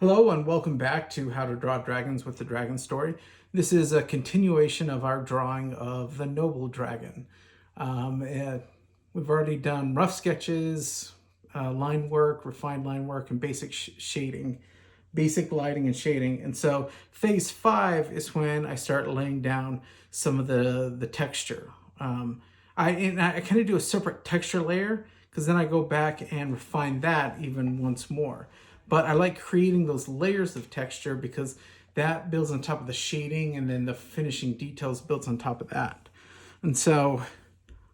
Hello and welcome back to How to Draw Dragons with the Dragon Story. This is a continuation of our drawing of the Noble Dragon. We've already done rough sketches, line work, refined line work, and basic shading, basic lighting and shading. And so phase 5 is when I start laying down some of the texture. I kind of do a separate texture layer because then I go back and refine that even once more. But I like creating those layers of texture because that builds on top of the shading, and then the finishing details builds on top of that. And so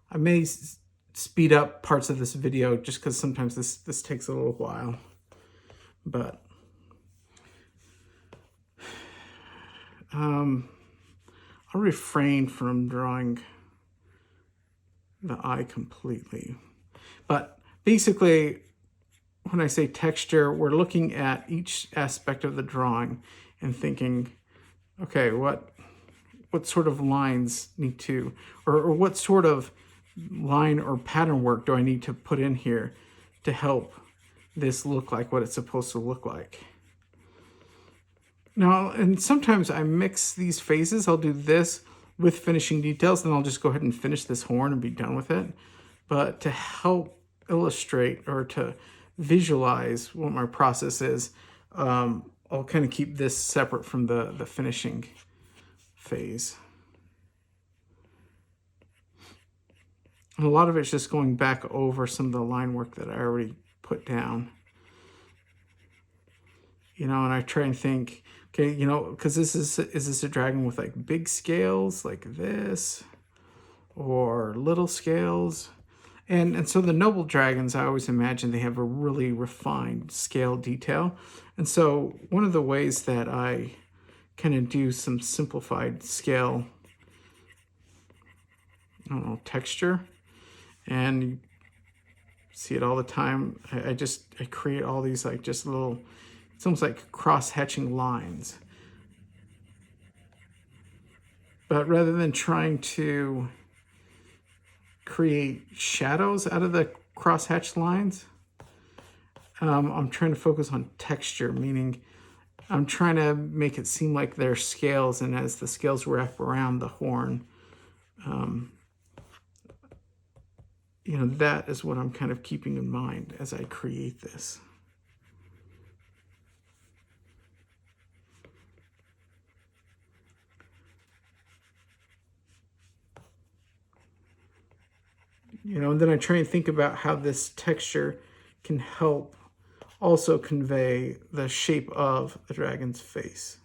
I may speed up parts of this video just because sometimes this takes a little while. But I'll refrain from drawing the eye completely. But basically, when I say texture, we're looking at each aspect of the drawing and thinking, okay, what sort of lines need to, or what sort of line or pattern work do I need to put in here to help this look like what it's supposed to look like? Now, and sometimes I mix these phases. I'll do this with finishing details, then I'll just go ahead and finish this horn and be done with it. But to help illustrate or to visualize what my process is, I'll kind of keep this separate from the finishing phase. And a lot of it's just going back over some of the line work that I already put down. And I try and think, okay, because is this a dragon with like big scales like this or little scales? And so the noble dragons, I always imagine they have a really refined scale detail. And so one of the ways that I kind of do some simplified scale, texture, and you see it all the time, I create all these like just little, it's almost like cross-hatching lines. But rather than trying to create shadows out of the crosshatched lines, I'm trying to focus on texture, meaning I'm trying to make it seem like they're scales, and as the scales wrap around the horn, that is what I'm kind of keeping in mind as I create this. And then I try and think about how this texture can help also convey the shape of the dragon's face.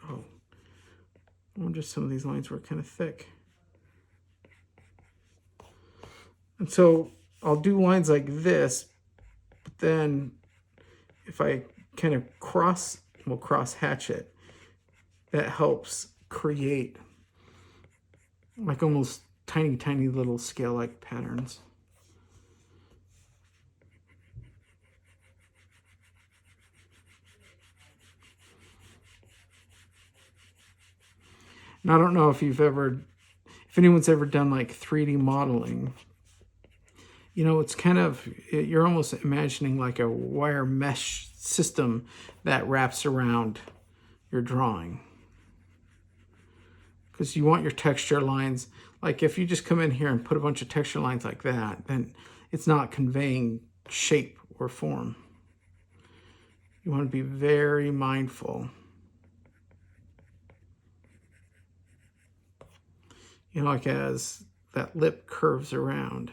Oh, I wonder if some of these lines were kind of thick. And so I'll do lines like this, but then if I kind of cross hatch it, that helps create like almost tiny little scale-like patterns. And I don't know if anyone's ever done like 3D modeling. It's kind of, you're almost imagining like a wire mesh system that wraps around your drawing. Because you want your texture lines, like if you just come in here and put a bunch of texture lines like that, then it's not conveying shape or form. You want to be very mindful. Like as that lip curves around.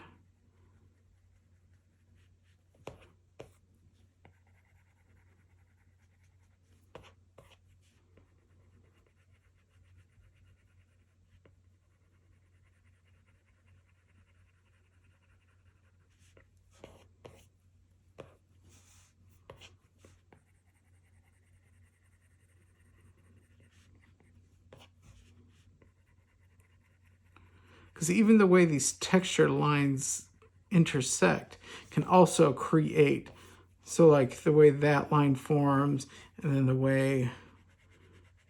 Because even the way these texture lines intersect can also create, so like the way that line forms and then the way,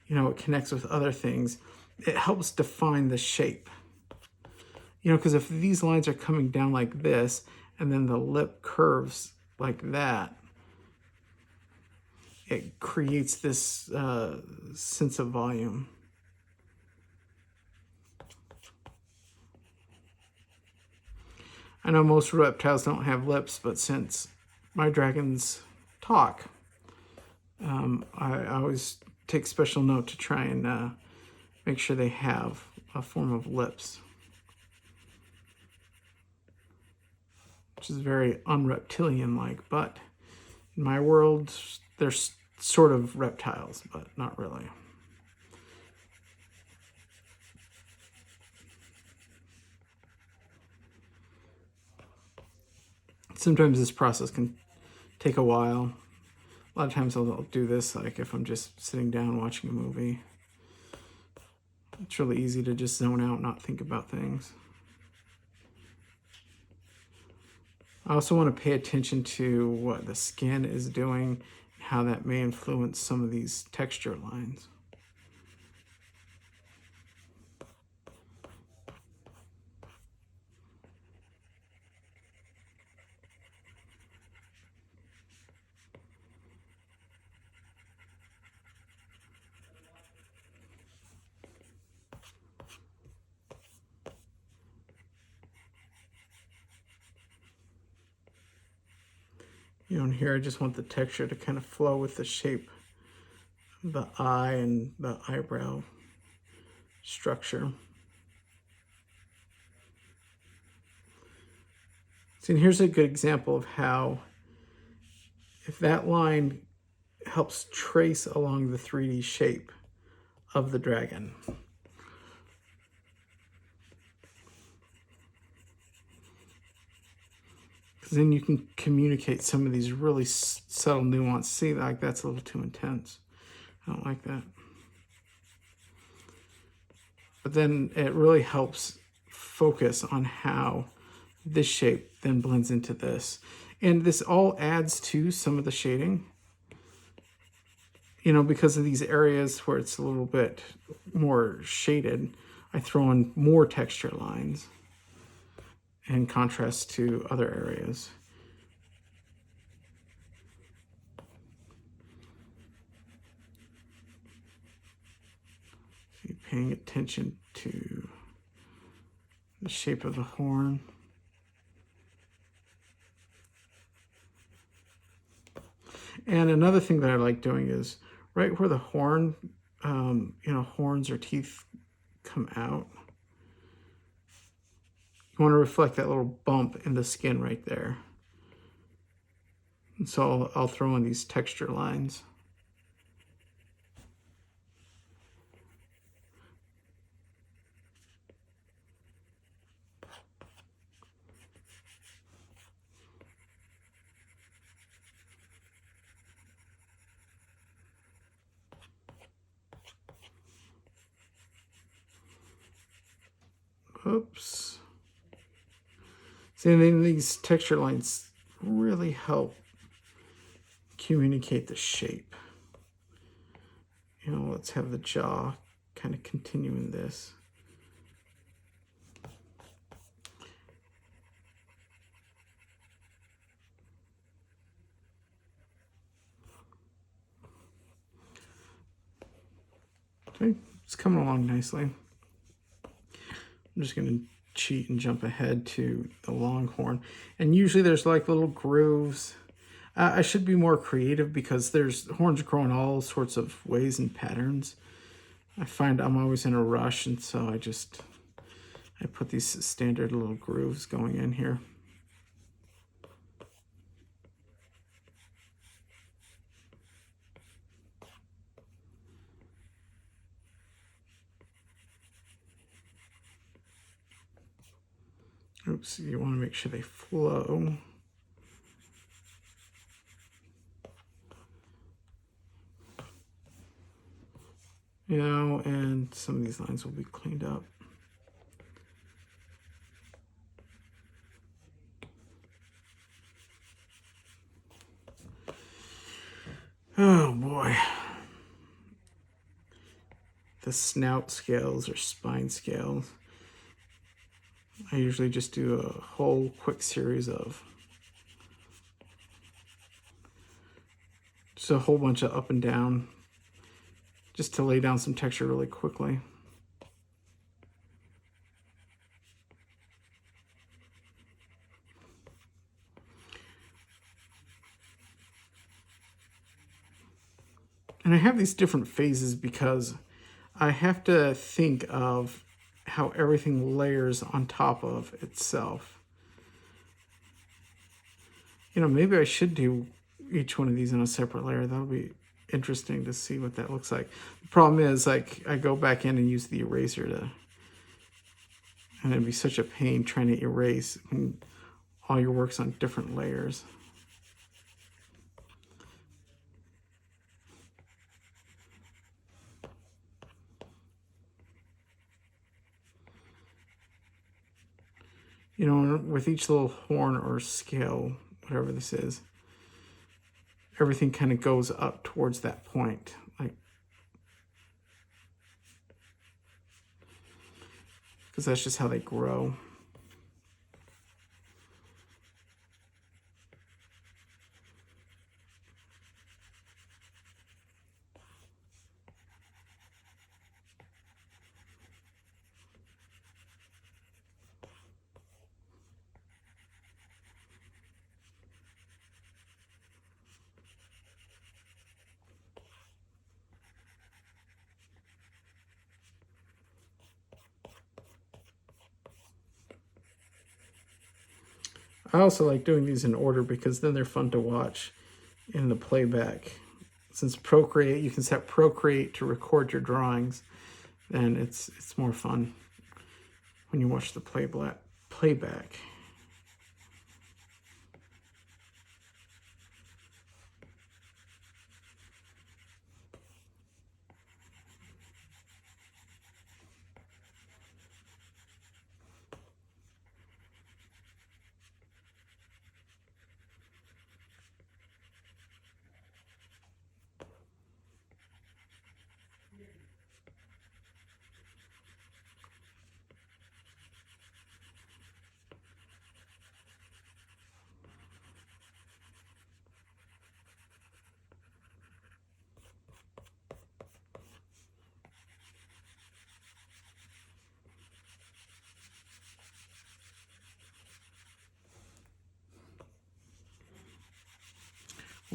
it connects with other things, it helps define the shape. Because if these lines are coming down like this and then the lip curves like that, it creates this sense of volume. I know most reptiles don't have lips, but since my dragons talk, I always take special note to try and make sure they have a form of lips, which is very unreptilian-like, but in my world, they're sort of reptiles, but not really. Sometimes this process can take a while. A lot of times I'll do this like if I'm just sitting down watching a movie. It's really easy to just zone out, not think about things. I also want to pay attention to what the skin is doing, how that may influence some of these texture lines. You know, and here I just want the texture to kind of flow with the shape of the eye and the eyebrow structure. See, and here's a good example of how, if that line helps trace along the 3D shape of the dragon. Because then you can communicate some of these really subtle nuance. See, like that's a little too intense. I don't like that. But then it really helps focus on how this shape then blends into this. And this all adds to some of the shading. You know, because of these areas where it's a little bit more shaded, I throw in more texture lines in contrast to other areas. So paying attention to the shape of the horn. And another thing that I like doing is right where the horn, you know, horns or teeth come out, you want to reflect that little bump in the skin right there. And so I'll throw in these texture lines. Oops. See, and then these texture lines really help communicate the shape. You know, let's have the jaw kind of continue in this. Okay, it's coming along nicely. I'm just going to cheat and jump ahead to the longhorn. And usually there's like little grooves. I should be more creative because there's horns growing all sorts of ways and patterns. I find I'm always in a rush, and so I put these standard little grooves going in here. Oops, you want to make sure they flow. You know, and some of these lines will be cleaned up. Oh boy. The snout scales or spine scales, I usually just do a whole quick series of. Just a whole bunch of up and down, just to lay down some texture really quickly. And I have these different phases because I have to think of how everything layers on top of itself. You know, maybe I should do each one of these in a separate layer. That'll be interesting to see what that looks like. The problem is, like, I go back in and use the eraser to, and it'd be such a pain trying to erase when all your work's on different layers. You know, with each little horn or scale, whatever this is, everything kind of goes up towards that point. Like, because that's just how they grow. I also like doing these in order because then they're fun to watch in the playback. Since Procreate, you can set Procreate to record your drawings, and it's more fun when you watch the playback.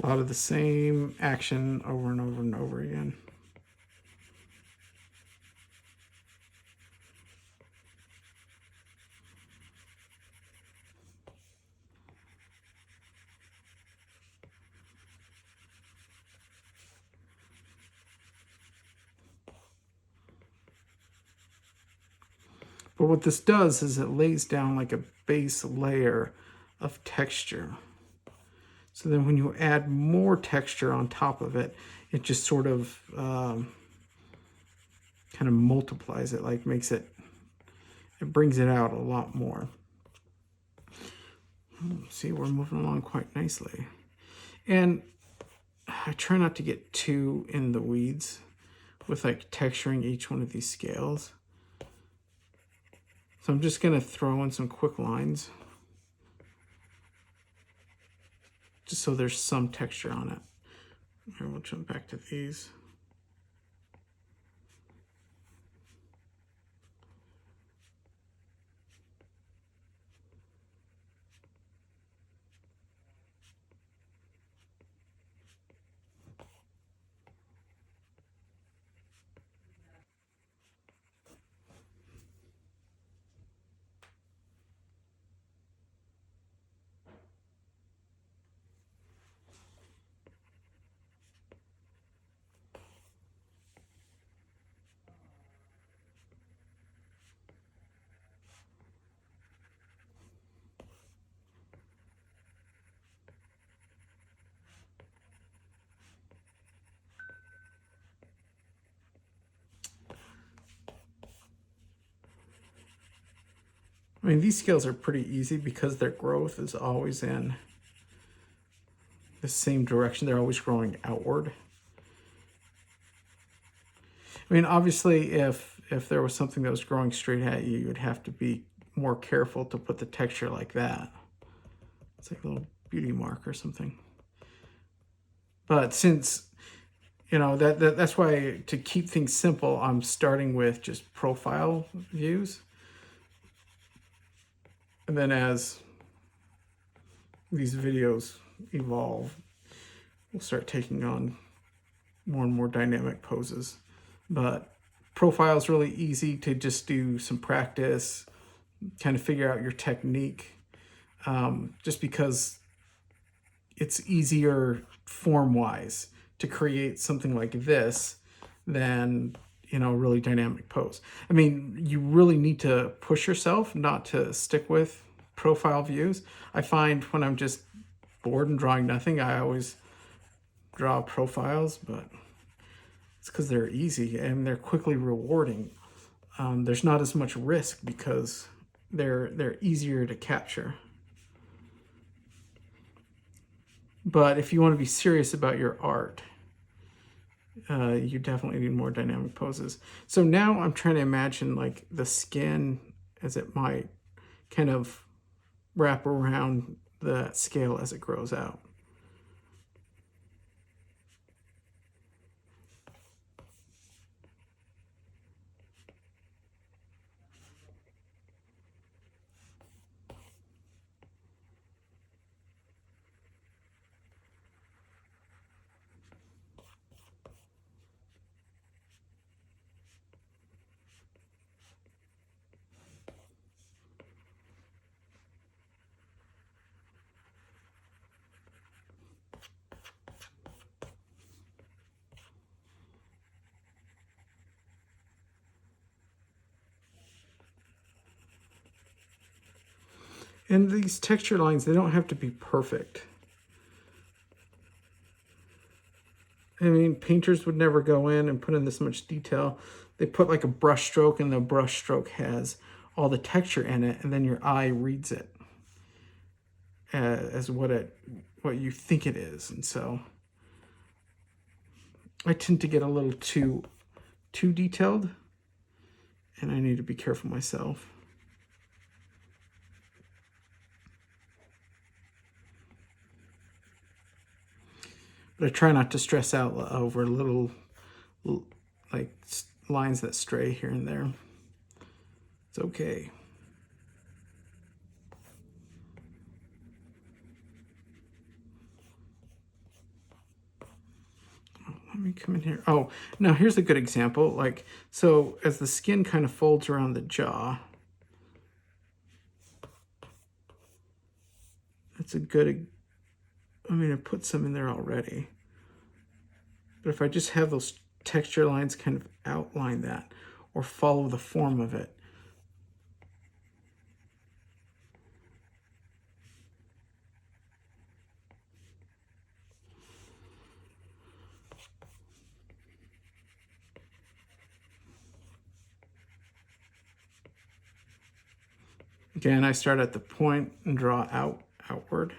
A lot of the same action over and over and over again. But what this does is it lays down like a base layer of texture. So then when you add more texture on top of it, it just sort of kind of multiplies it, like makes it, it brings it out a lot more. See, we're moving along quite nicely. And I try not to get too in the weeds with like texturing each one of these scales. So I'm just gonna throw in some quick lines just so there's some texture on it. Here, we'll jump back to these. I mean, these scales are pretty easy because their growth is always in the same direction. They're always growing outward. I mean, obviously, if there was something that was growing straight at you, you would have to be more careful to put the texture like that. It's like a little beauty mark or something. But since, you know, that's why, to keep things simple, I'm starting with just profile views. And then as these videos evolve, we'll start taking on more and more dynamic poses. But profile is really easy to just do some practice, kind of figure out your technique, just because it's easier form-wise to create something like this than, you know, a really dynamic pose. I mean, you really need to push yourself not to stick with profile views. I find when I'm just bored and drawing nothing, I always draw profiles, but it's because they're easy and they're quickly rewarding. There's not as much risk because they're easier to capture. But if you want to be serious about your art, you definitely need more dynamic poses. So now I'm trying to imagine like the skin as it might kind of wrap around the scale as it grows out. And these texture lines, they don't have to be perfect. I mean, painters would never go in and put in this much detail. They put like a brush stroke, and the brush stroke has all the texture in it, and then your eye reads it as what you think it is. And so I tend to get a little too detailed, and I need to be careful myself. But I try not to stress out over little like lines that stray here and there. It's okay. Let me come in here. Oh, now here's a good example. Like, so as the skin kind of folds around the jaw, that's a good, I mean, I put some in there already. But if I just have those texture lines kind of outline that or follow the form of it, again, I start at the point and draw outward.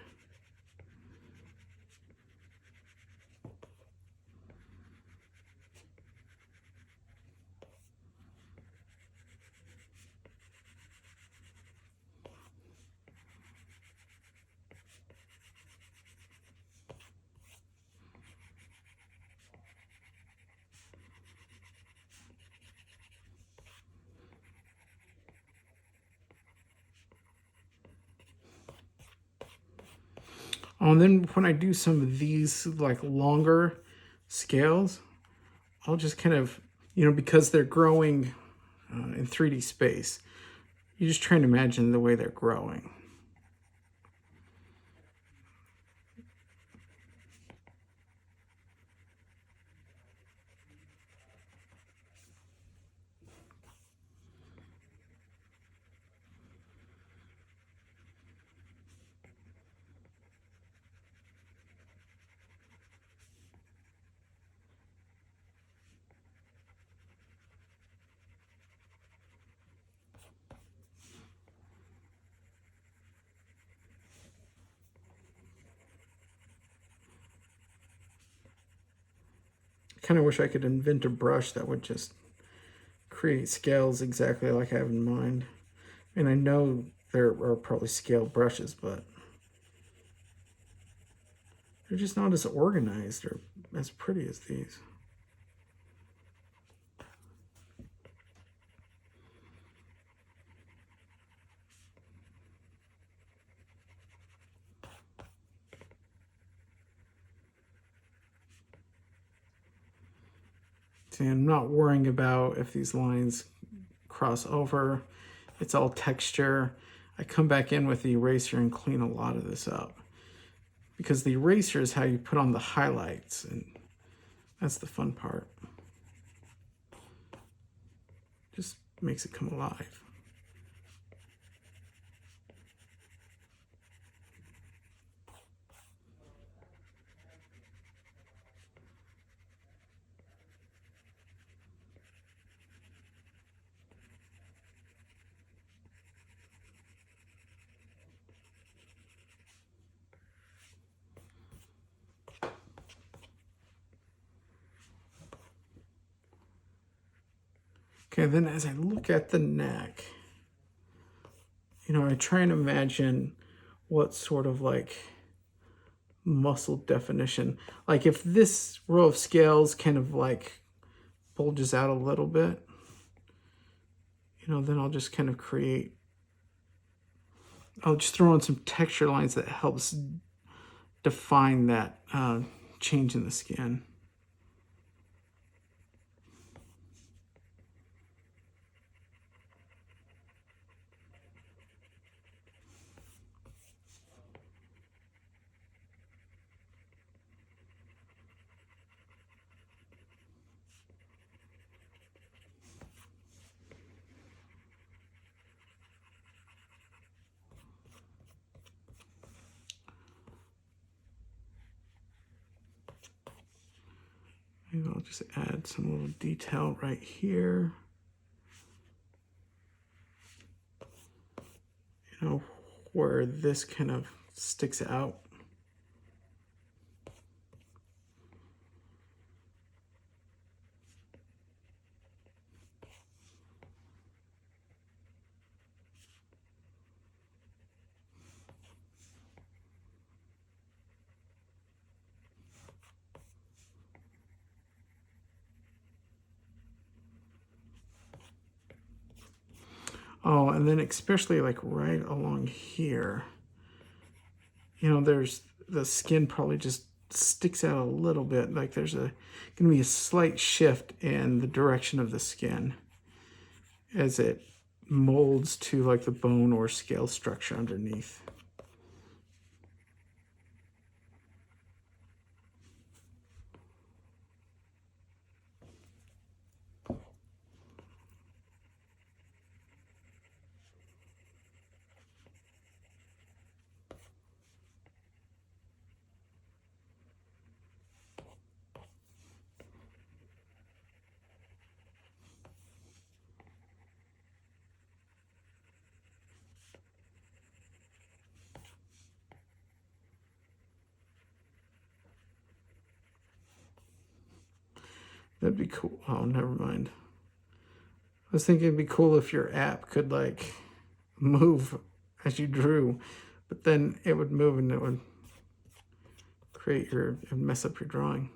Oh, and then when I do some of these like longer scales, I'll just kind of, you know, because they're growing in 3D space, you just try and imagine the way they're growing. I kind of wish I could invent a brush that would just create scales exactly like I have in mind. And I know there are probably scaled brushes, but They're just not as organized or as pretty as these. See, I'm not worrying about if these lines cross over. It's all texture. I come back in with the eraser and clean a lot of this up, because the eraser is how you put on the highlights, and that's the fun part. Just makes it come alive. Okay, then as I look at the neck, you know, I try and imagine what sort of like muscle definition. Like if this row of scales kind of like bulges out a little bit, you know, then I'll just kind of create, I'll just throw in some texture lines that helps define that change in the skin. Maybe I'll just add some little detail right here. You know, where this kind of sticks out. Oh, and then especially like right along here, you know, there's the skin probably just sticks out a little bit. Like there's going to be a slight shift in the direction of the skin as it molds to like the bone or scale structure underneath. That'd be cool. Oh, never mind. I was thinking it'd be cool if your app could like move as you drew, but then it would move and it would create and mess up your drawing.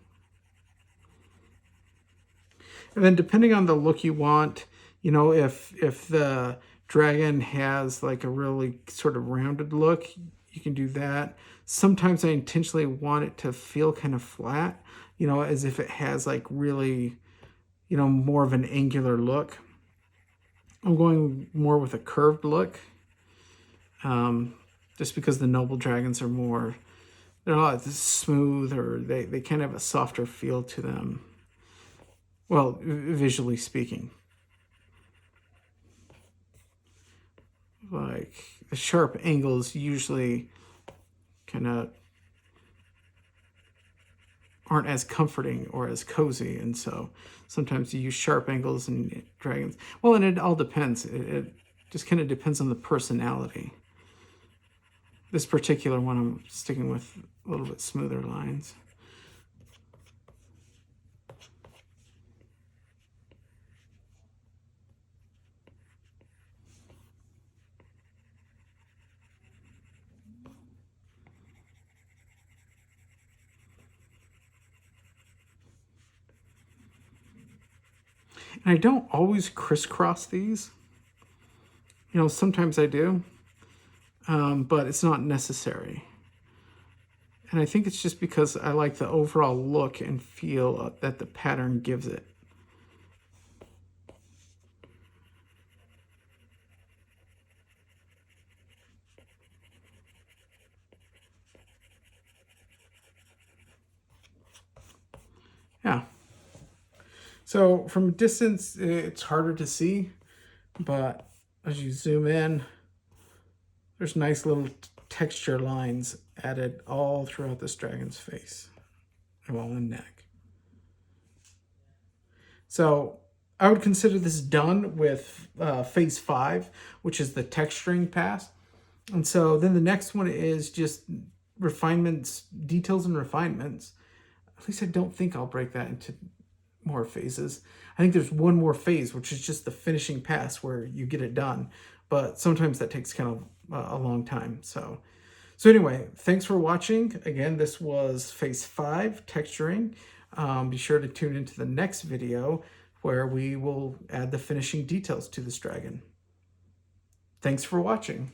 And then depending on the look you want, you know, if the dragon has like a really sort of rounded look, you can do that. Sometimes I intentionally want it to feel kind of flat, you know, as if it has like really, you know, more of an angular look. I'm going more with a curved look, just because the noble dragons are more, they're a lot smooth, or they kind of have a softer feel to them. Well, visually speaking. Like the sharp angles usually kind of aren't as comforting or as cozy, and so sometimes you use sharp angles in dragons. Well, and it all depends. It just kind of depends on the personality. This particular one, I'm sticking with a little bit smoother lines. And I don't always crisscross these. You know, sometimes I do, but it's not necessary. And I think it's just because I like the overall look and feel that the pattern gives it. Yeah. So from a distance, it's harder to see, but as you zoom in, there's nice little texture lines added all throughout this dragon's face, well, and neck. So I would consider this done with phase 5, which is the texturing pass. And so then the next one is just refinements, details and refinements. At least I don't think I'll break that into more phases. I think there's one more phase, which is just the finishing pass where you get it done. But sometimes that takes kind of a long time. So anyway, thanks for watching. Again, this was phase 5, texturing. Be sure to tune into the next video where we will add the finishing details to this dragon. Thanks for watching.